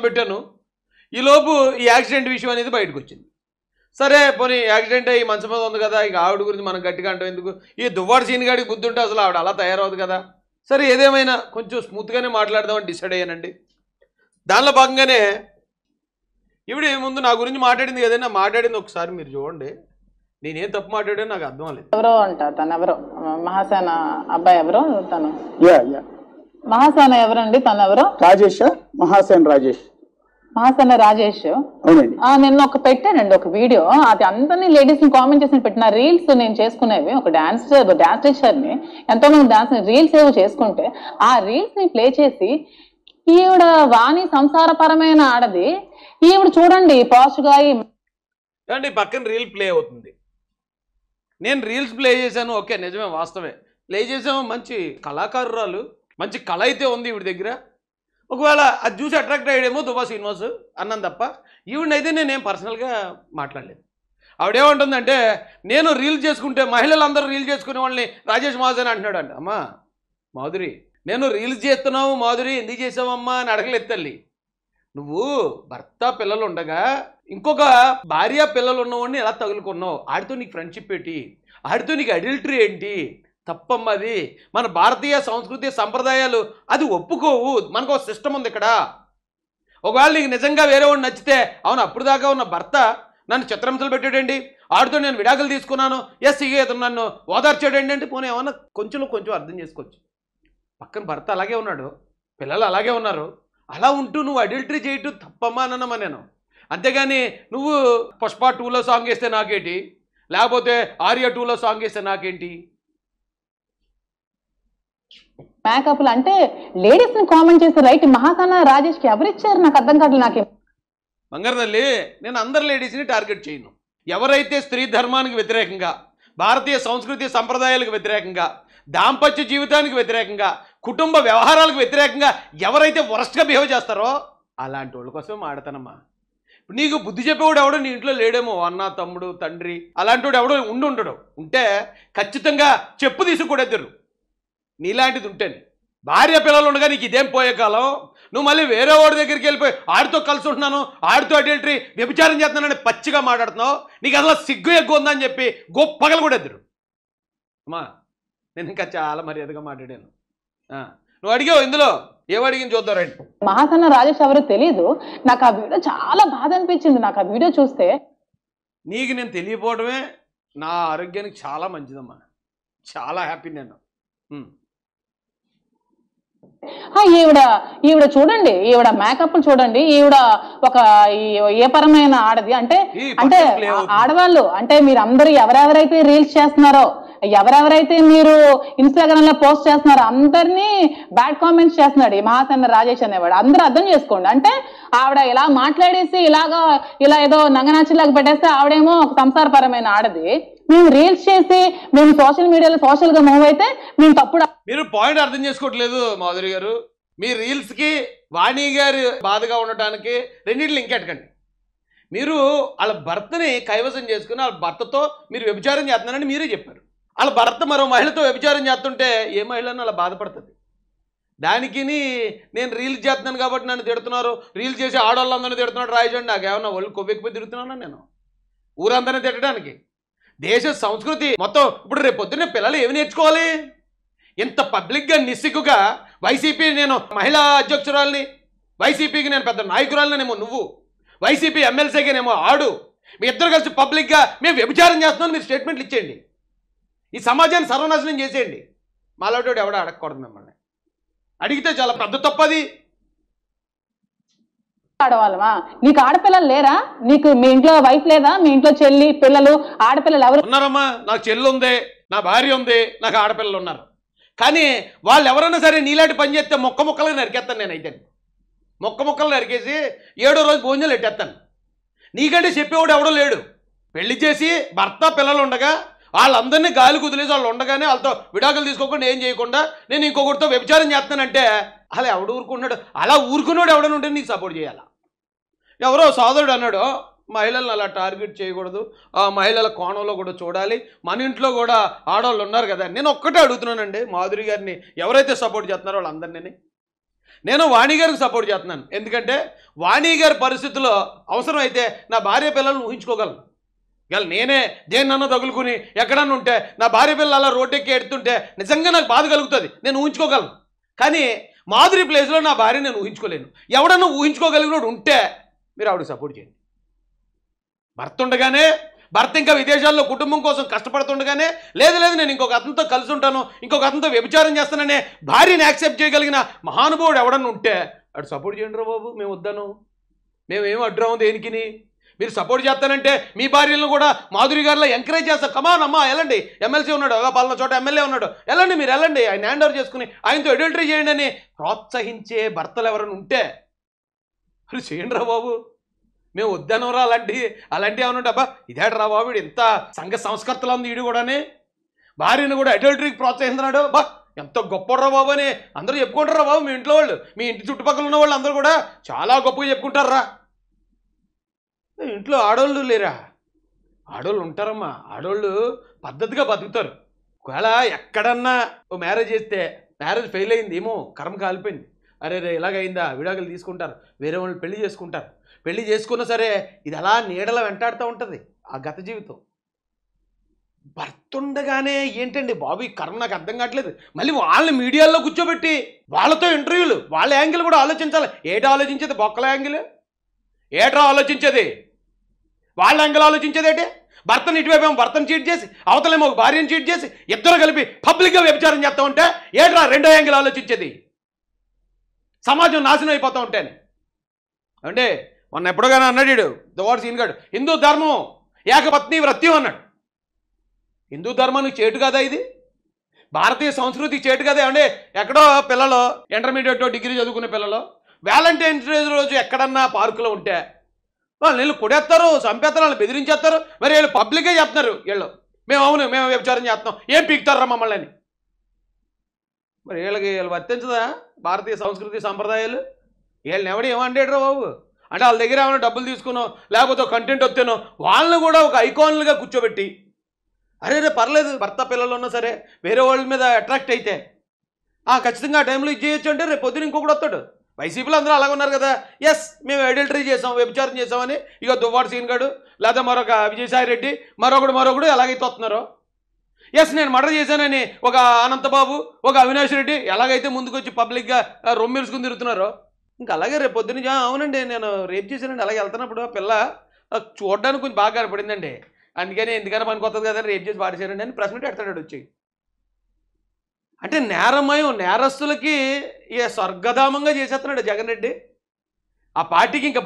పెట్టాను. ఈలోపు ఈ యాక్సిడెంట్ విషయం అనేది బయటకు వచ్చింది. సరే పోనీ యాక్సిడెంట్ అయ్యి మంచం మీద ఉంది కదా, ఇక ఆవిడ గురించి మనం గట్టిగా అంటాం ఎందుకు? ఈ దువ్వాడు సీన్ గాడికి బుద్ధి ఉంటే అసలు ఆవిడ అలా తయారవుతుంది కదా. సరే ఏదేమైనా కొంచెం స్మూత్గానే మాట్లాడదామని డిసైడ్ అయ్యానండి. దానిలో భాగంగానే ఈవిడ ముందు నా గురించి మాట్లాడింది కదండి, మాట్లాడింది ఒకసారి మీరు చూడండి. నేనేం తప్పు మాట్లాడాను నాకు అర్థం లేదు. ఎవరో అంట తను ఎవరో మహాసేన అబ్బాయి ఎవరో తను మహాసేన ఎవరండి తను ఎవరో? రాజేష్, మహాసేన రాజేష్. మహాసేన రాజేష్. నిన్న ఒక పెట్టానండి ఒక వీడియో, అది అందరినీ లేడీస్ ని కామెంట్ చేసి పెట్టిన రీల్స్ నేను చేసుకునేవి. ఒక డాన్స్ టీచర్ ని ఎంతో మంది డాన్స్ రీల్స్ ఏవో చేసుకుంటే ఆ రీల్స్ ని ప్లే చేసి ఈవిడ వాణి సంసారపరమైన ఆడది, ఈవిడ చూడండి పాష్ గా పక్కన రీల్ ప్లే అవుతుంది. నేను రీల్స్ ప్లే చేశాను, ఓకే నిజమే వాస్తవే ప్లే చేసాము. మంచి కళాకారురాలు, మంచి కళ అయితే ఉంది ఈవిడ దగ్గర. ఒకవేళ అది చూసి అట్రాక్ట్ అయ్యాడేమో దువ్వా శ్రీనివాస్ అన్నాను తప్ప ఈవిడనైతే నేనేం పర్సనల్గా మాట్లాడలేదు. ఆవిడేమంటుందంటే నేను రీల్ చేసుకుంటే మహిళలందరూ రీల్ చేసుకునే వాళ్ళని రాజేష్ మహాసేన అంటున్నాడు అంట. అమ్మా మాధురి, నేను రీల్స్ చేస్తున్నావు మాధురి ఎందుకు చేసావమ్మా అని అడగలేదు తల్లి. నువ్వు భర్త పిల్లలు ఉండగా ఇంకొక భార్య పిల్లలు ఉన్నవాడిని ఎలా తగులుకున్నావు? ఆడితో నీకు ఫ్రెండ్షిప్ ఏంటి? ఆడితో నీకు అడల్టరీ ఏంటి? తప్పమ్మది. మన భారతీయ సంస్కృతి సంప్రదాయాలు అది ఒప్పుకోవు. మనకు ఒక సిస్టమ్ ఉంది ఇక్కడ. ఒకవేళ నీకు నిజంగా వేరే వాడిని నచ్చితే అవును అప్పుడు దాకా ఉన్న భర్త నన్ను చిత్రహింసలు పెట్టాడండి, ఆడితో నేను విడాకులు తీసుకున్నాను, ఎస్ ఇతను నన్ను ఓదార్చాడండి అంటే పోనీ ఏమన్నా కొంచెం అర్థం చేసుకోవచ్చు. పక్కన భర్త అలాగే ఉన్నాడు, పిల్లలు అలాగే ఉన్నారు. అలా ఉంటూ నువ్వు అడల్టరీ చేయటం తప్పమ్మా అన్నమ్మా నేను. అంతేగాని నువ్వు పుష్ప 2లో సాంగ్ వేస్తే నాకేంటి, లేకపోతే ఆర్య 2లో సాంగ్ వేస్తే నాకేంటి? మేకప్లు అంటే లేడీస్ ని కామెంట్ చేసే రైట్ మహాసేన రాజేష్ కి ఎవరిచ్చారు నాకు అర్థం కావట్లేదు. నాకు బంగారు తల్లి, నేను అందరు లేడీస్ని టార్గెట్ చేయను. ఎవరైతే స్త్రీ ధర్మానికి వ్యతిరేకంగా, భారతీయ సంస్కృతి సంప్రదాయాలకు వ్యతిరేకంగా, దాంపత్య జీవితానికి వ్యతిరేకంగా, కుటుంబ వ్యవహారాలకు వ్యతిరేకంగా ఎవరైతే వరస్ట్గా బిహేవ్ చేస్తారో అలాంటి వాళ్ళ కోసం ఆడతానమ్మా. ఇప్పుడు నీకు బుద్ధి చెప్పేవాడు ఎవడో నీ ఇంట్లో లేడేమో, అన్న తమ్ముడు తండ్రి అలాంటి వాడు ఎవడో ఉండడు. ఉంటే ఖచ్చితంగా చెప్పు తీసుకుడెద్దరు నీలాంటిది ఉంటేనే. భార్య పిల్లలు ఉండగా నీకు ఇదేం పోయే కాలం, నువ్వు మళ్ళీ వేరే వాడి దగ్గరికి వెళ్ళిపోయి ఆడితో కలిసి ఉంటున్నాను, ఆడితో అడల్టరీ వ్యభిచారం చేస్తున్నానని పచ్చిగా మాట్లాడుతున్నావు. నీకు అసలు సిగ్గు ఎక్కువ ఉందని చెప్పి గొప్పగలు కూడా ఎదురు. అమ్మా నేను ఇంకా చాలా మర్యాదగా మాట్లాడాను. నువ్వు అడిగావు ఇందులో ఏమడిగింది చూద్దారండి. మహాసేన రాజేష్ ఎవరో తెలీదు. నాకు ఆ వీడియో చాలా బాధ అనిపించింది. నాకు ఆ వీడియో చూస్తే నీకు నేను తెలియపోవడమే నా ఆరోగ్యానికి చాలా మంచిదమ్మా, చాలా హ్యాపీ నేను. ఈవిడ చూడండి, ఈవిడ మేకప్ చూడండి, ఈవిడ ఒక ఏ పరమైన ఆడది అంటే ఆడవాళ్ళు అంటే మీరు అందరూ ఎవరెవరైతే రీల్స్ చేస్తున్నారో, ఎవరెవరైతే మీరు ఇన్స్టాగ్రామ్ లో పోస్ట్ చేస్తున్నారో అందరినీ బ్యాడ్ కామెంట్స్ చేస్తున్నాడు ఈ మహాసేన రాజేష్ అనేవాడు. అందరూ అర్థం చేసుకోండి. అంటే ఆవిడ ఇలా మాట్లాడేసి ఇలా ఏదో నంగనాచిలాగా పెట్టేస్తే ఆవిడేమో ఒక సంసారపరమైన ఆడది. మేము రీల్స్ చేసి మేము సోషల్ మీడియాలో సోషల్ గా మూవ్ అయితే మేము తప్పుడు. మీరు పాయింట్ అర్థం చేసుకోవట్లేదు మాధురి గారు. మీ రీల్స్ కి వాణి గారి బాధగా ఉండటానికి రెండింటిని ఇంకెట్టకండి. మీరు వాళ్ళ భర్తని కైవసం చేసుకుని వాళ్ళ భర్తతో మీరు వ్యభిచారం చేస్తున్నారని మీరే చెప్పారు. వాళ్ళ భర్త మరో మహిళతో వ్యభిచారం చేస్తుంటే ఏ మహిళను అలా బాధపడుతుంది. దానికి నేను రీల్స్ చేస్తున్నాను కాబట్టి నన్ను తిడుతున్నారు, రీల్స్ చేసి ఆడవాళ్ళందరినీ తిడుతున్నాడు రాయచండి. నాకేమన్నా వాళ్ళు కొవ్వెక్కిపోయి తిరుగుతున్నానా నేను ఊరందరినీ తిట్టడానికి? దేశ సంస్కృతి మొత్తం ఇప్పుడు రేపు పొద్దున్నే పిల్లలు ఏమి నేర్చుకోవాలి? ఇంత పబ్లిక్గా నిస్సిగ్గుగా వైసీపీ నేను మహిళా అధ్యక్షురాలని, వైసీపీకి నేను పెద్ద నాయకురాలనేమో నువ్వు, వైసీపీ ఎమ్మెల్సీగానేమో ఆడు, మీ ఇద్దరు కలిసి పబ్లిక్గా మేము వ్యభిచారం చేస్తున్నాం మీరు స్టేట్మెంట్లు ఇచ్చేయండి. ఈ సమాజాన్ని సర్వనాశనం చేసేయండి. మాలాటోడు ఎవడో అడగకూడదు మిమ్మల్ని. అడిగితే చాలా పెద్ద తప్పది. ఆడవాళ్ళమా? నీకు ఆడపిల్లలు లేరా? నీకు మీ ఇంట్లో వైఫ్ లేదా? మీ ఇంట్లో చెల్లి పిల్లలు ఆడపిల్లలు ఎవరు ఉన్నారమ్మా? నాకు చెల్లి ఉంది, నా భార్య ఉంది, నాకు ఆడపిల్లలు ఉన్నారు. కానీ వాళ్ళు ఎవరైనా సరే నీలాంటి పని చేస్తే మొక్కలుగా నరికేస్తాను. నేనైతే మొక్కలు నరికేసి 7వ రోజు భోజనాలు ఎట్టేస్తాను. నీకంటే చెప్పేవాడు ఎవడో లేడు. పెళ్లి చేసి భర్త పిల్లలు ఉండగా వాళ్ళందరినీ గాలి కుదిలేసి వాళ్ళు ఉండగానే వాళ్ళతో విడాకులు తీసుకోకుండా ఏం చేయకుండా నేను ఇంకొకరితో వ్యభిచారం చేస్తానంటే అలా ఎవడు ఊరుకున్నాడు? అలా ఊరుకున్నాడు ఎవడనుంటే నీకు సపోర్ట్ చేయాలా? ఎవరో సోదరుడు అన్నాడు మహిళలను అలా టార్గెట్ చేయకూడదు, ఆ మహిళల కోణంలో కూడా చూడాలి, మన ఇంట్లో కూడా ఆడవాళ్ళు ఉన్నారు కదా. నేను ఒక్కటే అడుగుతున్నానండి మాధురి గారిని, ఎవరైతే సపోర్ట్ చేస్తున్నారో వాళ్ళందరినీ, నేను వాణి గారికి సపోర్ట్ చేస్తున్నాను. ఎందుకంటే వాణి గారి పరిస్థితుల్లో అవసరం అయితే నా భార్య పిల్లలను ఊహించుకోగలను. ఇవాళ నేనే దేన్నన్నా తగులుకుని ఎక్కడన్నా ఉంటే నా భార్య పిల్లలు అలా రోడ్డెక్కి ఎడుతుంటే నిజంగా నాకు బాధ కలుగుతుంది, నేను ఊహించుకోగలను. కానీ మాధురి ప్లేస్లో నా భార్య నేను ఊహించుకోలేను. ఎవడన్నా ఊహించుకోగలిగినోడు ఉంటే మీరు ఆవిడకి సపోర్ట్ చేయండి. భర్త ఉండగానే, భర్త ఇంకా విదేశాల్లో కుటుంబం కోసం కష్టపడుతుండగానే లేదు నేను ఇంకొక అతనితో కలిసి ఉంటాను, ఇంకొక అతనితో వ్యభిచారం చేస్తాననే భార్యని యాక్సెప్ట్ చేయగలిగిన మహానుభావుడు ఎవడన్నా ఉంటే అటు సపోర్ట్ చేయండి రా బాబు. మేము వద్దాను, మేమేం అడ్రాము దేనికిని. మీరు సపోర్ట్ చేస్తానంటే మీ భార్యలను కూడా మాధురి గారిలో ఎంకరేజ్ చేస్తాం. కమాన్ అమ్మా వెళ్ళండి, ఎమ్మెల్సీ ఉన్నాడు, పలానా చోట ఎమ్మెల్యే ఉన్నాడు, వెళ్ళండి మీరు వెళ్ళండి, ఆయన హ్యాండ్ ఓవర్ చేసుకుని ఆయనతో అడల్టరీ చేయండి అని ప్రోత్సహించే భర్తలు ఎవరైనా ఉంటే మరి చేయండి రా బాబు. మేము వద్దనవరా అలాంటి ఏమైనా ఉంటే అబ్బా ఇదేట రా బాబు వీడు ఎంత సంఘ సంస్కర్తలు ఉంది, వీడు కూడానే భార్యను కూడా అడల్టరీకి ప్రోత్సహిస్తున్నాడు, బా ఎంత గొప్పరా బాబు అని అందరూ చెప్పుకుంటారా బాబు. మీ ఇంట్లో వాళ్ళు, మీ ఇంటి చుట్టుపక్కల ఉన్న వాళ్ళు అందరూ కూడా చాలా గొప్పగా చెప్పుకుంటారా. ఇంట్లో ఆడవాళ్ళు లేరా? ఆడవాళ్ళు ఉంటారమ్మా, ఆడవాళ్ళు పద్ధతిగా బతుకుతారు. ఒకవేళ ఎక్కడన్నా ఓ మ్యారేజ్ చేస్తే మ్యారేజ్ ఫెయిల్ అయింది ఏమో, కర్మ కాలిపోయింది, అరే ఇలాగైందా విడాకులు తీసుకుంటారు, వేరే వాళ్ళు పెళ్లి చేసుకుంటారు. పెళ్లి చేసుకున్నా సరే ఇది అలా నీడలా వెంటాడుతూ ఉంటుంది ఆ గత జీవితం. భర్త ఉండగానే ఏంటండి బాబు ఈ కర్మ నాకు అర్థం కావట్లేదు. మళ్ళీ వాళ్ళని మీడియాలో కూర్చోబెట్టి వాళ్ళతో ఇంటర్వ్యూలు, వాళ్ళ యాంగిల్ కూడా ఆలోచించాలి. ఏటా ఆలోచించేది? బొక్కల యాంగిల్ ఏట్రా ఆలోచించేది? వాళ్ళ యాంగిల్ ఆలోచించేది ఏంటి? భర్తను ఇటువైపు భర్తను చీట్ చేసి అవతలేమో ఒక భార్యను చీట్ చేసి ఇద్దరు కలిపి పబ్లిక్గా వ్యభిచారం చేస్తూ ఉంటే ఏట్రా రెండో యాంగిల్ ఆలోచించేది? సమాజం నాశనం అయిపోతూ ఉంటాను అంటే మొన్న ఎప్పుడోగానే అన్నాడు దువ్వాడ సీన్ గారు, హిందూ ధర్మం ఏకపత్ని వ్రత్యం అన్నాడు. హిందూ ధర్మానికి చేటు కదా ఇది? భారతీయ సంస్కృతికి చేటు కదా? అంటే ఎక్కడో పిల్లలు ఇంటర్మీడియట్ డిగ్రీ చదువుకునే పిల్లలు వ్యాలంటైన్స్ డే రోజు ఎక్కడన్నా పార్కులో ఉంటే వాళ్ళు వీళ్ళు కొడేస్తారు, చంపేస్తారు, వాళ్ళు బెదిరించేస్తారు. మరి వీళ్ళు పబ్లిక్గా చెప్తున్నారు వీళ్ళు మేము వ్యభిచారం చేస్తున్నాం, ఏం పీకుతారా మమ్మల్ని అని. మరి వీళ్ళు వర్తించదా భారతీయ సంస్కృతి సంప్రదాయాలు? వీళ్ళని ఎవడు ఏమంటాడు బాబు? అంటే వాళ్ళ దగ్గర ఏమైనా డబ్బులు తీసుకునో లేకపోతే కంటెంట్ వస్తేనో వాళ్ళని కూడా ఒక ఐకాన్లుగా కూర్చోబెట్టి అరే పర్లేదు భర్త పిల్లలు ఉన్నా సరే వేరే వాళ్ళ మీద అట్రాక్ట్ అయితే ఖచ్చితంగా ఆ టైంలో ఇది చేయొచ్చు అంటే రేపు పొద్దున ఇంకొకటి వస్తాడు. వైసీపీలో అందరూ అలాగ ఉన్నారు కదా, ఎస్ మేము అడల్టరీ చేసాం, వ్యభిచారం చేసామని ఇక దువ్వాడ సీన్ గాడు లేదా మరొక విజయసాయి రెడ్డి మరొకడు ఎలాగైతే వస్తున్నారో, ఎస్ నేను మర్డర్ చేశానని ఒక అనంతబాబు ఒక అవినాష్ రెడ్డి ఎలాగైతే ముందుకు వచ్చి పబ్లిక్గా రొమ్మిల్చుకుని తిరుగుతున్నారో ఇంకా అలాగే రేపు పొద్దున్న అవునండి నేను రేప్ చేశానండి అలాగే వెళ్తున్నప్పుడు ఆ పిల్ల చూడడానికి కొంచెం బాగా కనపడిందండి, అందుకని ఎందుకైనా పనికి వస్తుంది కదా రేప్ చేసి పాడేశారండి అని ప్రశ్న పెడతాడు వచ్చి. అంటే నేరమయం నేరస్తులకి స్వర్గధామంగా చేసేస్తున్నాడు జగన్ రెడ్డి. ఆ పార్టీకి ఇంకా